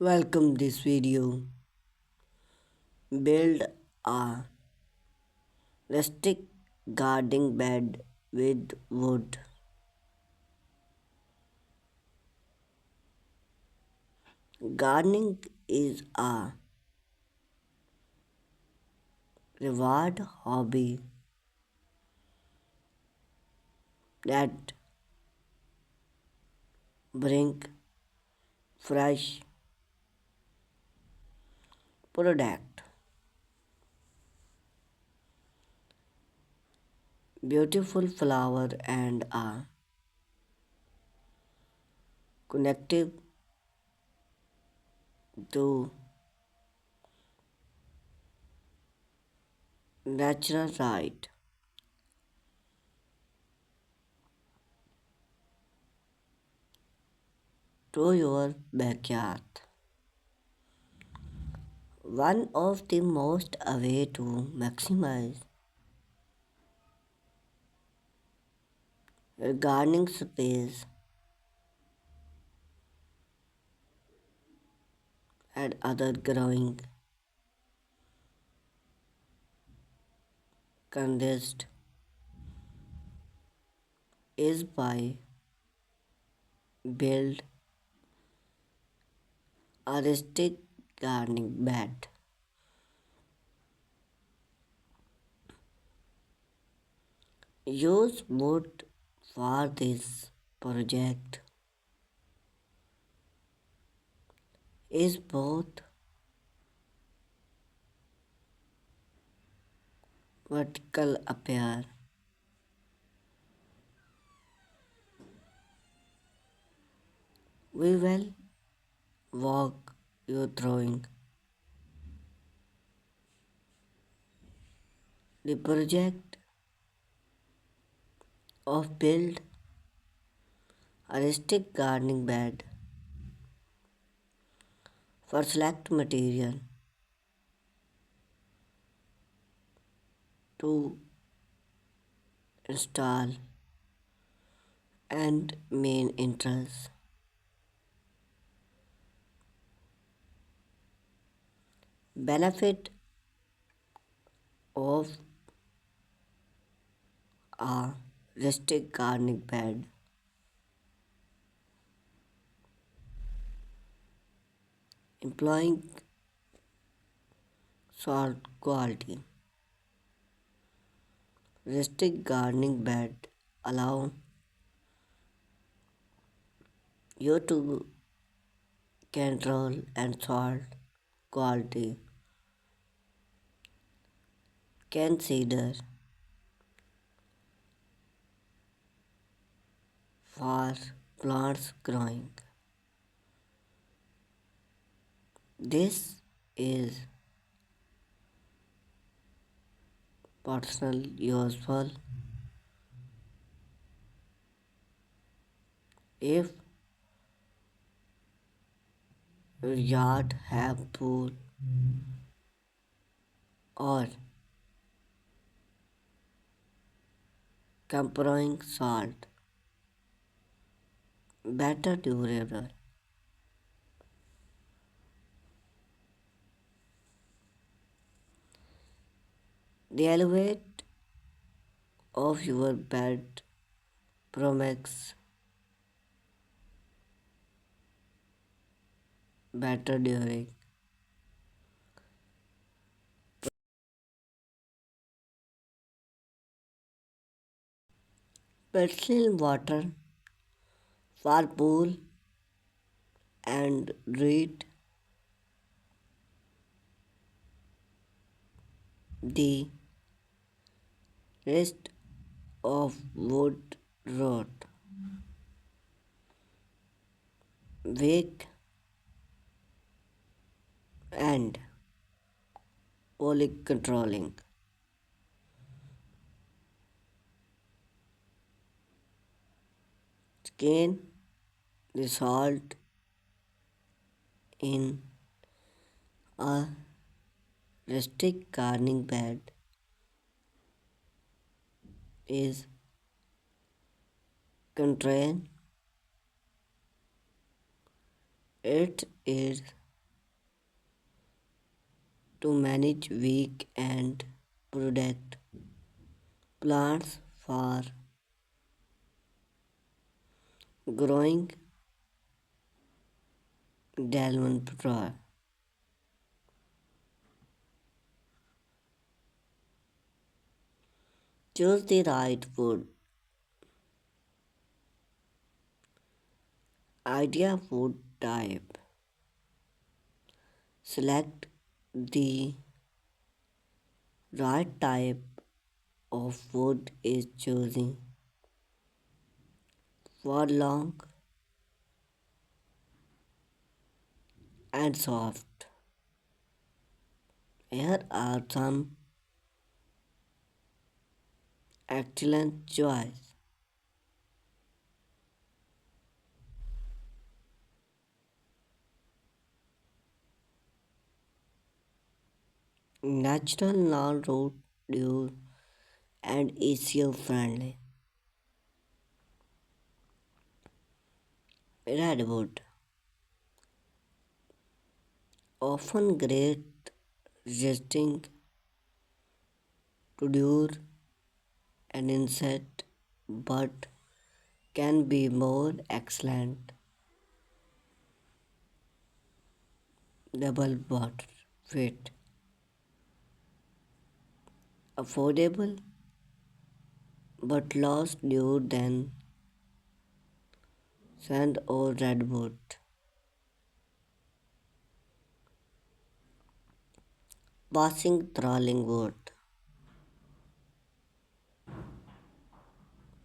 Welcome this video. Build a rustic gardening bed with wood. Gardening is a reward hobby that bring fresh product, beautiful flower and a connective to natural right to your backyard. One of the most a way to maximize your gardening space and other growing contest is by build a rustic gardening bed. Use wood for this project is both vertical appear. We will walk you through the project of build a rustic gardening bed. For select material to install and main interest. Benefit of a rustic gardening bed. Employing soil quality. Rustic gardening bed allow you to control and soil quality. Can Cedar for plants growing. This is personal useful if your yard have pool or compressing salt. Better durable. The elevate of your bed promotes better during personal water for pool and read the rest of wood rot. Wake and poly controlling. Scan the salt in a rustic gardening bed is contained. It is to manage weak and protect plants for growing development. Choose the right wood. Idea wood type. Select the right type of wood is choosing for long and soft. Here are some excellent choice. Natural non-root due and issue friendly. Redwood, often great resisting to dure and insect, but can be more excellent double water fit, affordable but lost due than sand or redwood. Passing trawling wood.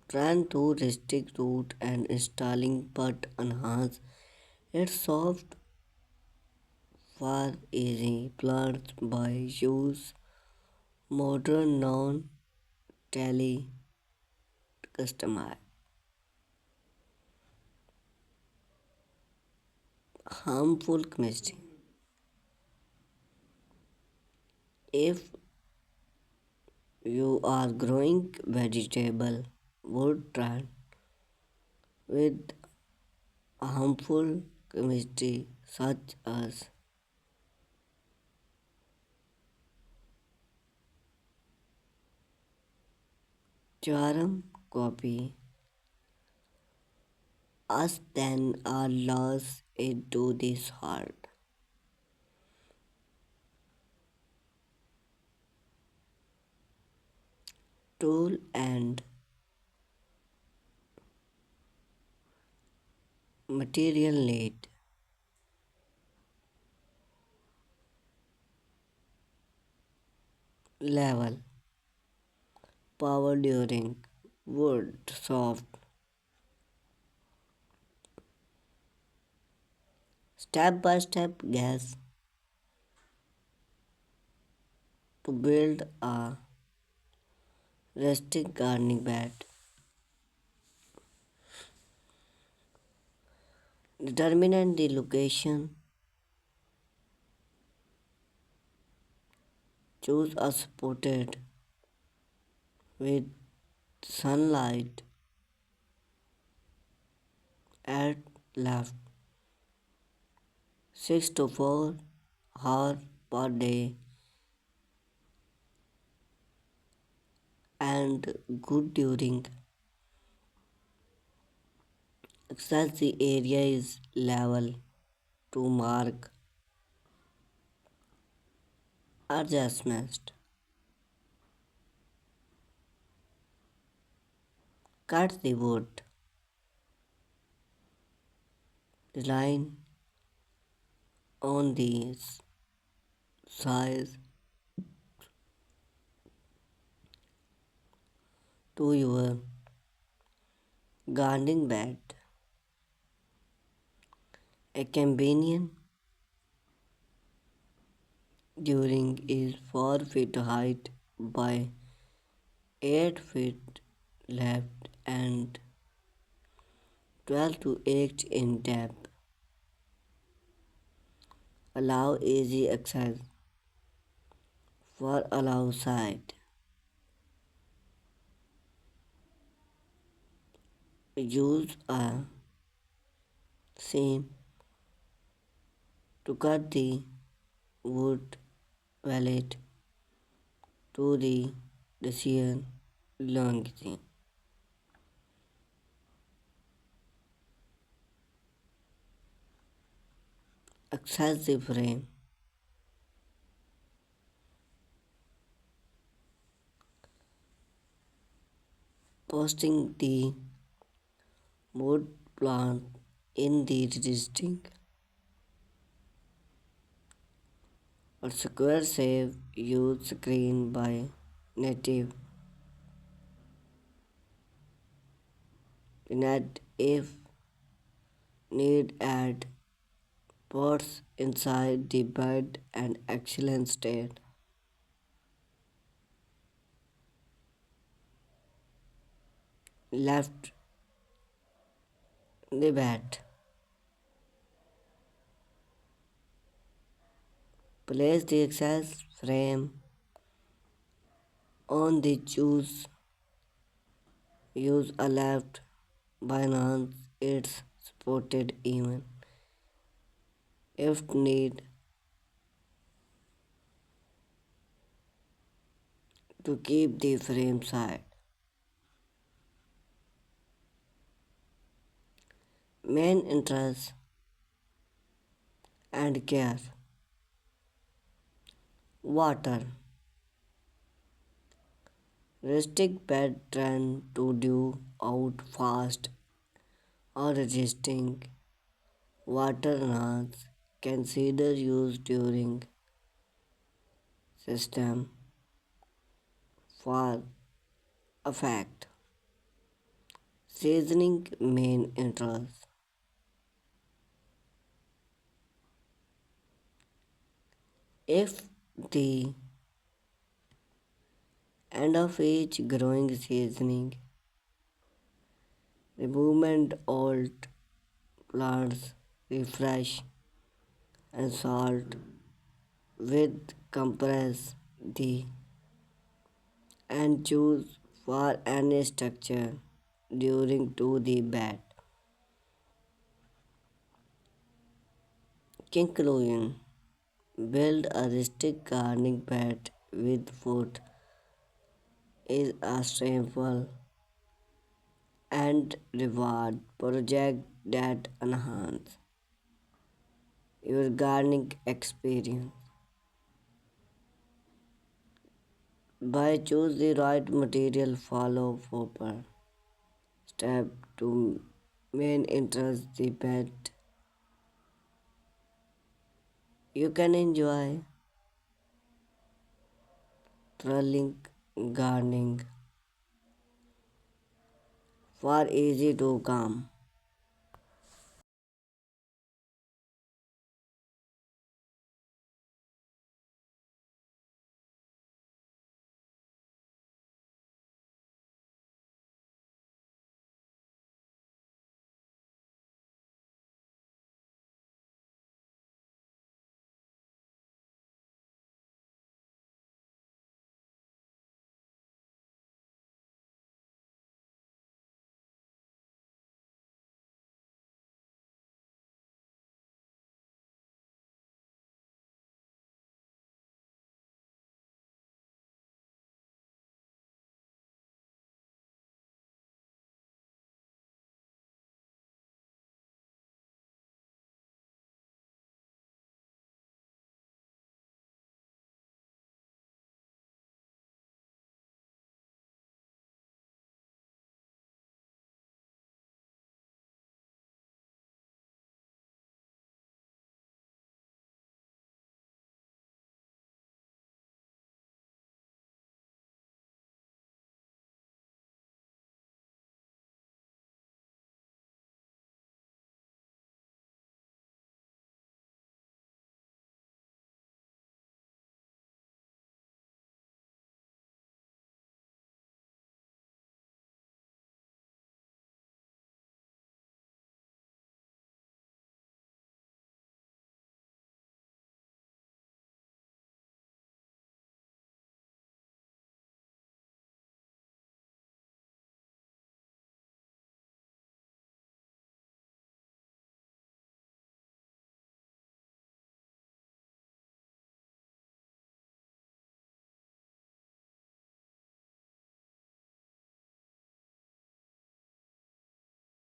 Trying to restrict root and installing but enhance its soft for easy plants by use modern non tele customer. Harmful chemistry. If you are growing vegetable wood try with harmful chemistry such as charm copy us then are lost into this hard tool and material need level power during wood soft step by step gas to build a rustic gardening bed. Determine the location. Choose a spotted with sunlight at left 6 to 4 hours per day and good during access the area is level to mark adjustment. Cut the wood line on the size to your gardening bed. A companion during is 4 feet height by 8 feet left and 12 to 8 in depth. Allow easy access for allow side. Use a seam to cut the wood valid to the decision belonging. Access the frame. Posting the wood plant in the existing or square shape use screen by native net if need add pots inside the bed and excellent state left the bed. Place the excess frame on the juice. Use a left by enhance its supported even if need to keep the frame side. Main interest and care. Water. Rustic bed trend to due out fast or resisting water enhance consider use during system for effect. Seasoning main interest. If the end of each growing seasoning, removement old plants, refresh and salt with compress the and choose for any structure during to the bed. Conclusion. Build a rustic gardening bed with foot is a simple and reward project that enhance your gardening experience. By choose the right material, follow proper step to main interest the bed. You can enjoy thrilling gardening for easy to come.